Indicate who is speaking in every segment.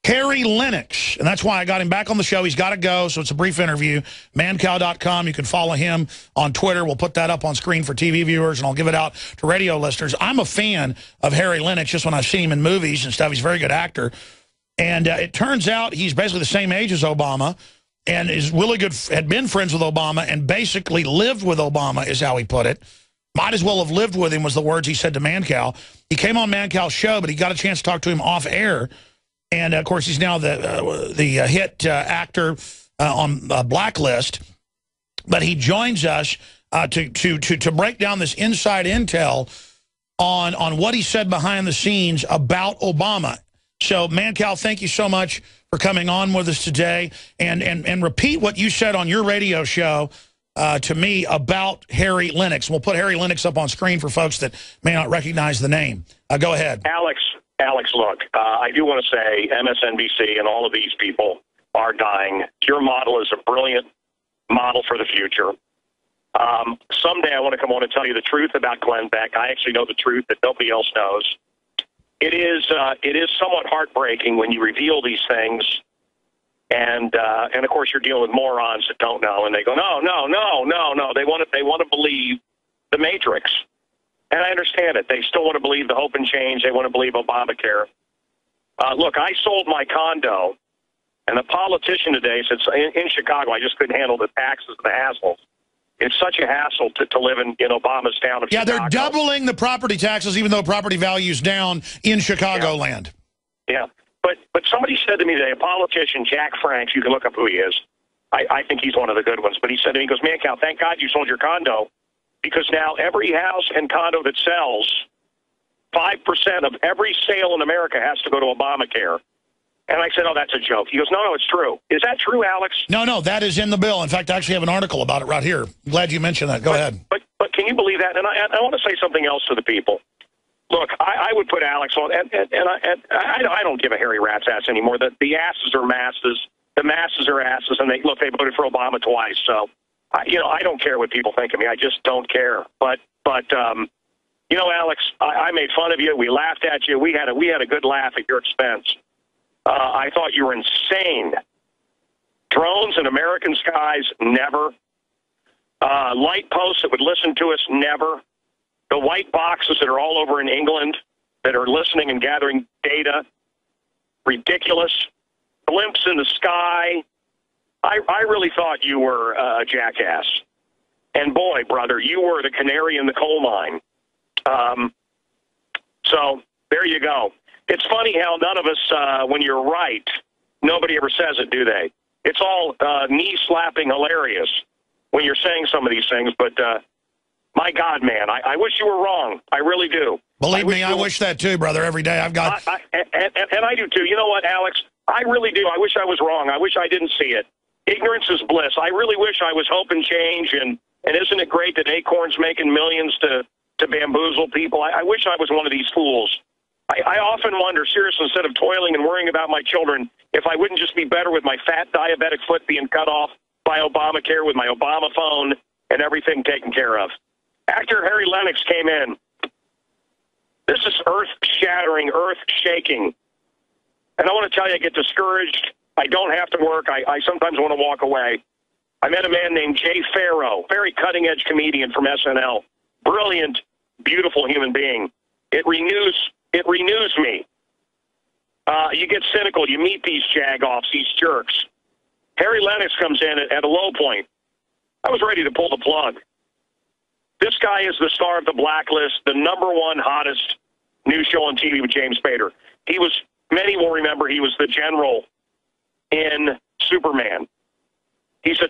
Speaker 1: Harry Lennix, and that's why I got him back on the show. He's got to go, so it's a brief interview. Mancow.com. You can follow him on Twitter. We'll put that up on screen for TV viewers, and I'll give it out to radio listeners. I'm a fan of Harry Lennix just when I've seen him in movies and stuff. He's a very good actor. And it turns out he's basically the same age as Obama and is really good, had been friends with Obama and basically lived with Obama, is how he put it. Might as well have lived with him was the words he said to Mancow. He came on Mancow's show, but he got a chance to talk to him off air. And, of course, he's now the hit actor on Blacklist. But he joins us to break down this inside intel on what he said behind the scenes about Obama. So, Mancow, thank you so much for coming on with us today. And repeat what you said on your radio show to me about Harry Lennix. We'll put Harry Lennix up on screen for folks that may not recognize the name. Go ahead.
Speaker 2: Alex, look, I do want to say MSNBC and all of these people are dying. Your model is a brilliant model for the future. Someday I want to come on and tell you the truth about Glenn Beck. I actually know the truth that nobody else knows. It is somewhat heartbreaking when you reveal these things, and of course you're dealing with morons that don't know, and they go, no. They want to believe the Matrix. And I understand it. They still want to believe the hope and change. They want to believe Obamacare. Look, I sold my condo, and the politician today said in Chicago, I just couldn't handle the taxes and the hassles. It's such a hassle to live in Obama's town of Chicago.
Speaker 1: Yeah, they're doubling the property taxes, even though property value's down in Chicagoland.
Speaker 2: Yeah. But somebody said to me today, a politician, Jack Franks, you can look up who he is. I think he's one of the good ones. But he said to me, he goes, Mancow, thank God you sold your condo. Because now every house and condo that sells, 5% of every sale in America has to go to Obamacare. And I said, oh, that's a joke. He goes, no, it's true. Is that true, Alex?
Speaker 1: No, that is in the bill. In fact, I actually have an article about it right here. I'm glad you mentioned that. Go ahead.
Speaker 2: But can you believe that? And I want to say something else to the people. Look, I would put Alex on, and I don't give a hairy rat's ass anymore. The asses are masses. The masses are asses, and they voted for Obama twice, so... I don't care what people think of me. I just don't care. But Alex, I made fun of you. We laughed at you. We had a good laugh at your expense. I thought you were insane. Drones in American skies, never. Light posts that would listen to us, never. The white boxes that are all over in England that are listening and gathering data, ridiculous. Blimps in the sky. I really thought you were a jackass. And boy, brother, you were the canary in the coal mine. So there you go. It's funny how none of us, when you're right, nobody ever says it, do they? It's all knee-slapping hilarious when you're saying some of these things. But, my God, man, I wish you were wrong. I really do.
Speaker 1: Believe me, I wish that too, brother, every day. I've got...
Speaker 2: And I do too. You know what, Alex? I really do. I wish I was wrong. I wish I didn't see it. Ignorance is bliss. I really wish I was hope and change, and isn't it great that Acorn's making millions to bamboozle people? I wish I was one of these fools. I often wonder, seriously, instead of toiling and worrying about my children, if I wouldn't just be better with my fat diabetic foot being cut off by Obamacare with my Obama phone and everything taken care of. Actor Harry Lennix came in. This is earth-shattering, earth-shaking. And I want to tell you, I get discouraged. I don't have to work. I sometimes want to walk away. I met a man named Jay Farrow, very cutting-edge comedian from SNL. Brilliant, beautiful human being. It renews me. You get cynical. You meet these jagoffs, these jerks. Harry Lennix comes in at a low point. I was ready to pull the plug. This guy is the star of The Blacklist, the #1 hottest news show on TV with James Spader. Many will remember he was the general in Superman. He's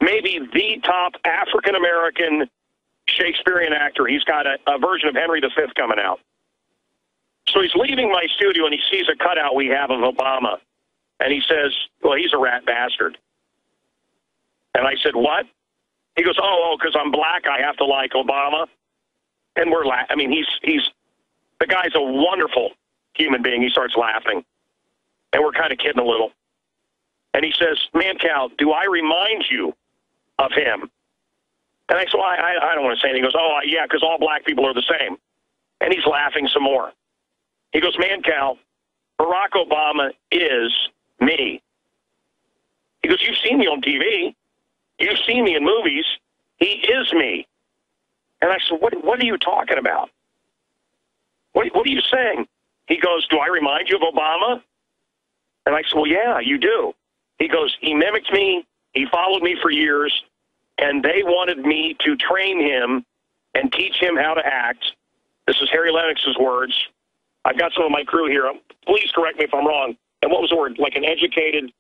Speaker 2: maybe the top African-American Shakespearean actor. He's got a version of Henry V coming out. So he's leaving my studio, and he sees a cutout we have of Obama. And he says, well, he's a rat bastard. And I said, what? He goes, because I'm black, I have to like Obama. And he's the guy's a wonderful human being. He starts laughing. And we're kind of kidding a little. And he says, Mancow, do I remind you of him? And I said, well, I don't want to say anything. He goes, yeah, because all black people are the same. And he's laughing some more. He goes, Mancow, Barack Obama is me. He goes, you've seen me on TV. You've seen me in movies. He is me. And I said, what are you talking about? What are you saying? He goes, do I remind you of Obama? And I said, well, yeah, you do. He goes, he mimicked me. He followed me for years. And they wanted me to train him and teach him how to act. This is Harry Lennix's words. I've got some of my crew here. Please correct me if I'm wrong. And what was the word? Like an educated,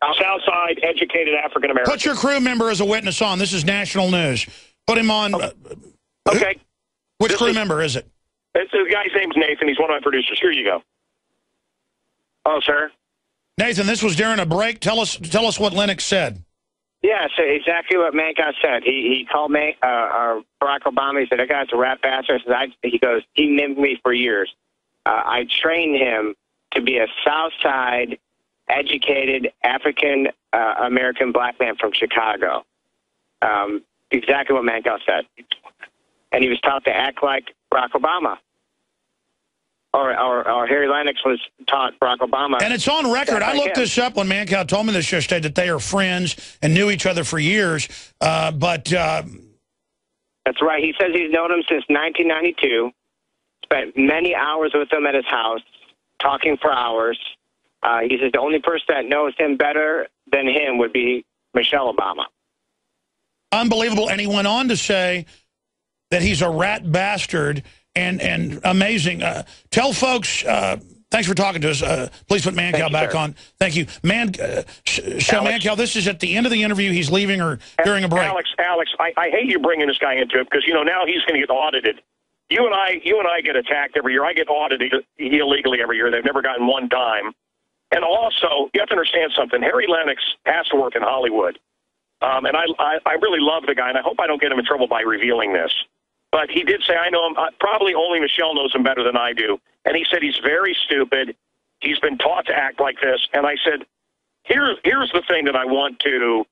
Speaker 2: Southside educated African-American.
Speaker 1: Put your crew member as a witness on. This is national news. Put him on.
Speaker 2: Okay.
Speaker 1: Which crew member is it?
Speaker 2: The guy's name's Nathan. He's one of my producers. Here you go. Oh, sir.
Speaker 1: Nathan, this was during a break. Tell us what Lennix said.
Speaker 3: Yeah, so exactly what Mancow said. He called me, Barack Obama. He said, that guy's a rat bastard. He goes, he mimicked me for years. I trained him to be a Southside, educated African-American black man from Chicago. Exactly what Mancow said. And he was taught to act like Barack Obama. Or Harry Lennix was taught Barack Obama.
Speaker 1: And it's on record. I looked this up when Mancow told me this yesterday, that they are friends and knew each other for years. That's
Speaker 3: right. He says he's known him since 1992. Spent many hours with him at his house, talking for hours. He says the only person that knows him better than him would be Michelle Obama.
Speaker 1: Unbelievable. And he went on to say that he's a rat bastard. And amazing. Tell folks, thanks for talking to us. Please put Mancow back on. Thank you. Mancow, this is at the end of the interview. He's leaving or during a break.
Speaker 2: Alex, I hate you bringing this guy into it because, you know, now he's going to get audited. You and I get attacked every year. I get audited illegally every year. They've never gotten one dime. And also, you have to understand something. Harry Lennix has to work in Hollywood. And I really love the guy, and I hope I don't get him in trouble by revealing this. But he did say, I know him, probably only Michelle knows him better than I do. And he said he's very stupid. He's been taught to act like this. And I said, here's the thing that I want to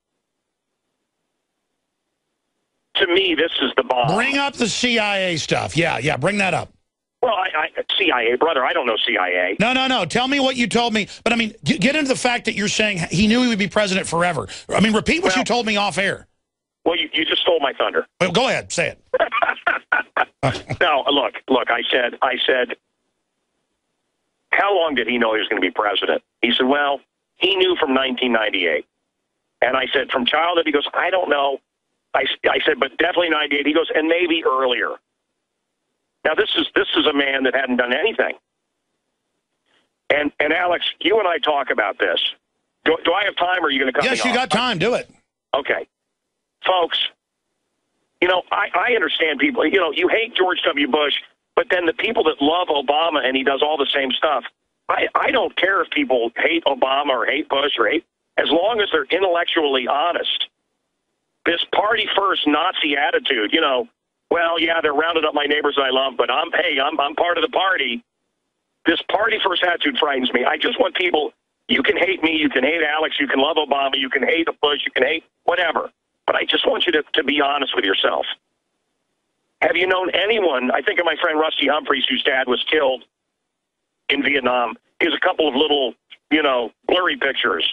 Speaker 2: me, this is the bomb.
Speaker 1: Bring up the CIA stuff. Yeah, bring that up.
Speaker 2: Well, CIA, brother, I don't know CIA.
Speaker 1: No. Tell me what you told me. But, I mean, get into the fact that you're saying he knew he would be president forever. I mean, repeat what you told me off air.
Speaker 2: Well, you just stole my thunder.
Speaker 1: Well, go ahead. Say it.
Speaker 2: No, look, I said, how long did he know he was going to be president? He said, well, he knew from 1998. And I said, from childhood? He goes, I don't know. I said, but definitely 98. He goes, and maybe earlier. Now, this is a man that hadn't done anything. And Alex, you and I talk about this. Do I have time, or are you going to cut me off?
Speaker 1: Yes, you got time. Do it.
Speaker 2: Okay. Folks, you know, I understand people, you know, you hate George W. Bush, but then the people that love Obama and he does all the same stuff, I don't care if people hate Obama or hate Bush or hate, as long as they're intellectually honest. This party first Nazi attitude, you know, well, yeah, they're rounding up my neighbors I love, but I'm part of the party. This party first attitude frightens me. I just want people, you can hate me, you can hate Alex, you can love Obama, you can hate Bush, you can hate whatever. But I just want you to be honest with yourself. Have you known anyone, I think of my friend Rusty Humphreys, whose dad was killed in Vietnam. Here's a couple of little, you know, blurry pictures.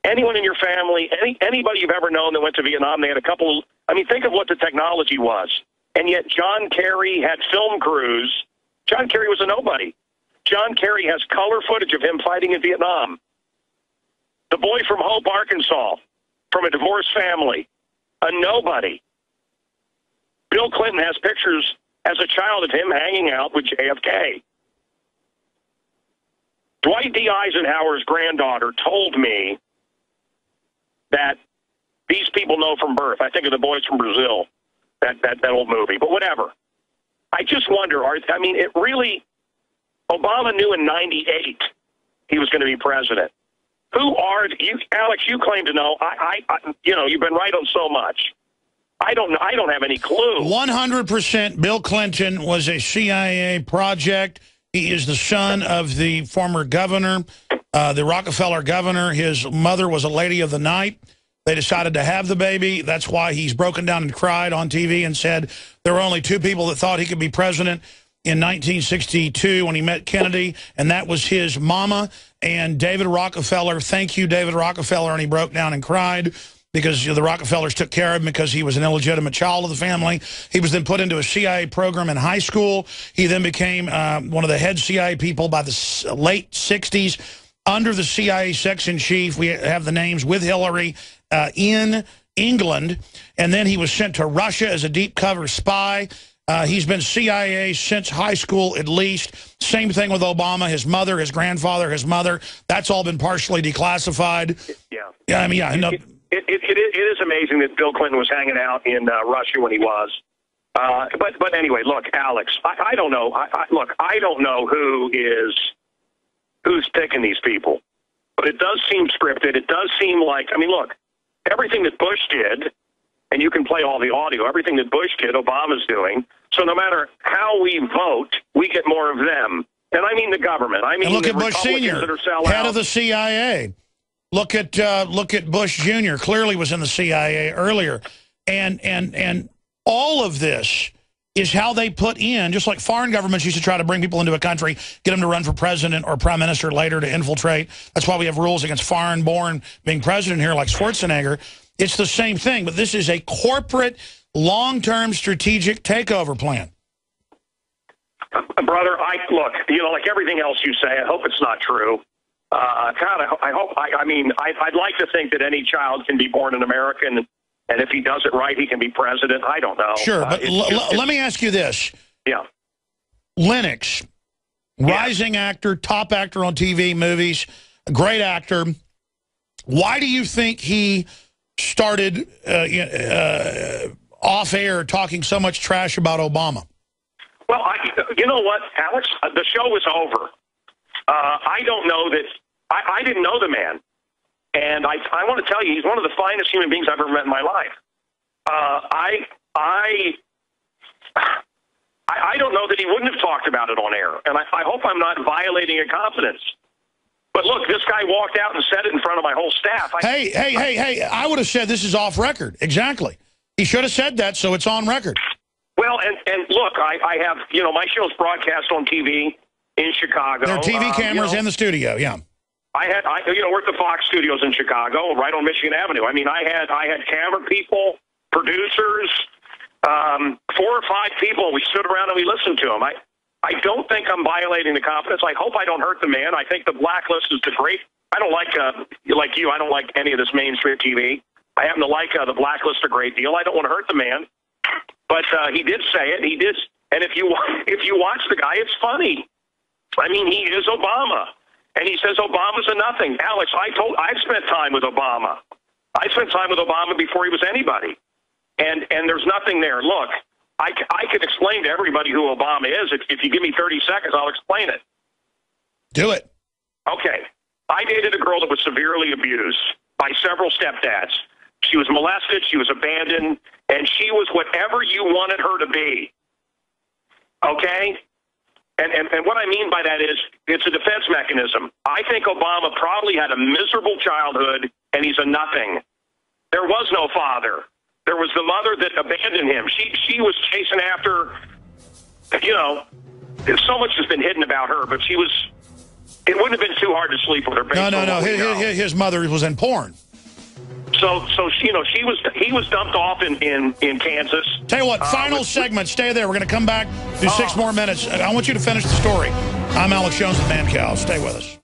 Speaker 2: Anyone in your family, anybody you've ever known that went to Vietnam, they had a couple, I mean, think of what the technology was. And yet John Kerry had film crews. John Kerry was a nobody. John Kerry has color footage of him fighting in Vietnam. The boy from Hope, Arkansas, from a divorced family. A nobody. Bill Clinton has pictures as a child of him hanging out with JFK. Dwight D. Eisenhower's granddaughter told me that these people know from birth. I think of The Boys from Brazil, that old movie. But whatever. I just wonder, it really, Obama knew in 98 he was going to be president. Who are you, Alex? You claim to know. You know, you've been right on so much. I don't have any clue.
Speaker 1: 100% Bill Clinton was a CIA project. He is the son of the former governor, the Rockefeller governor. His mother was a lady of the night. They decided to have the baby. That's why he's broken down and cried on TV and said there were only two people that thought he could be president. in 1962 when he met Kennedy, and that was his mama. And David Rockefeller, thank you, David Rockefeller, and he broke down and cried because the Rockefellers took care of him because he was an illegitimate child of the family. He was then put into a CIA program in high school. He then became one of the head CIA people by the late 60s under the CIA section chief. We have the names with Hillary in England. And then he was sent to Russia as a deep cover spy. He's been CIA since high school, at least. Same thing with Obama, his mother, his grandfather, his mother. That's all been partially declassified.
Speaker 2: Yeah.
Speaker 1: I mean, yeah. No.
Speaker 2: It is amazing that Bill Clinton was hanging out in Russia when he was. But anyway, look, Alex, I don't know. Look, I don't know who's picking these people. But it does seem scripted. It does seem like, I mean, look, everything that Bush did, and you can play all the audio, everything that Bush did, Obama's doing. So no matter how we vote, we get more of them. And I mean the government. I mean,
Speaker 1: and look
Speaker 2: the
Speaker 1: at Bush Sr., head of the CIA. Look at Bush Jr., clearly was in the CIA earlier. And all of this is how they put in, just like foreign governments used to try to bring people into a country, get them to run for president or prime minister later to infiltrate. That's why we have rules against foreign-born being president here like Schwarzenegger. It's the same thing, but this is a corporate, long-term strategic takeover plan.
Speaker 2: Brother, look, like everything else you say, I hope it's not true. I'd like to think that any child can be born an American, and if he does it right, he can be president. I don't know.
Speaker 1: Sure, but let me ask you this.
Speaker 2: Yeah.
Speaker 1: Lennix, rising actor, top actor on TV, movies, a great actor. Why do you think he started off air talking so much trash about Obama?
Speaker 2: Well, you know what, Alex? The show is over. I don't know that. I didn't know the man. And I want to tell you, he's one of the finest human beings I've ever met in my life. I don't know that he wouldn't have talked about it on air. And I hope I'm not violating a confidence. But look, this guy walked out and said it in front of my whole staff.
Speaker 1: Hey, I would have said this is off record. Exactly. He should have said that, so it's on record.
Speaker 2: Well, and look, I have, my show's broadcast on TV in Chicago.
Speaker 1: There are TV cameras in the studio, yeah.
Speaker 2: We're at the Fox Studios in Chicago, right on Michigan Avenue. I mean, I had camera people, producers, 4 or 5 people. We stood around and we listened to them. I don't think I'm violating the confidence. I hope I don't hurt the man. I think the blacklist is the great. I don't like you. I don't like any of this mainstream TV. I happen to like the blacklist a great deal. I don't want to hurt the man, but he did say it. He did, and if you watch the guy, it's funny. I mean, he is Obama. And he says Obama's a nothing. Alex, I've spent time with Obama. I spent time with Obama before he was anybody. And there's nothing there. Look, I could explain to everybody who Obama is. If you give me 30 seconds, I'll explain it.
Speaker 1: Do it.
Speaker 2: Okay. I dated a girl that was severely abused by several stepdads. She was molested, she was abandoned, and she was whatever you wanted her to be. Okay? And what I mean by that is it's a defense mechanism. I think Obama probably had a miserable childhood, and he's a nothing. There was no father. There was the mother that abandoned him. She was chasing after, so much has been hidden about her, but it wouldn't have been too hard to sleep with her.
Speaker 1: No. His mother was in porn.
Speaker 2: So he was dumped off in Kansas.
Speaker 1: Tell you what, final segment. Stay there. We're going to come back, do 6 more minutes. I want you to finish the story. I'm Alex Jones with Mancow. Stay with us.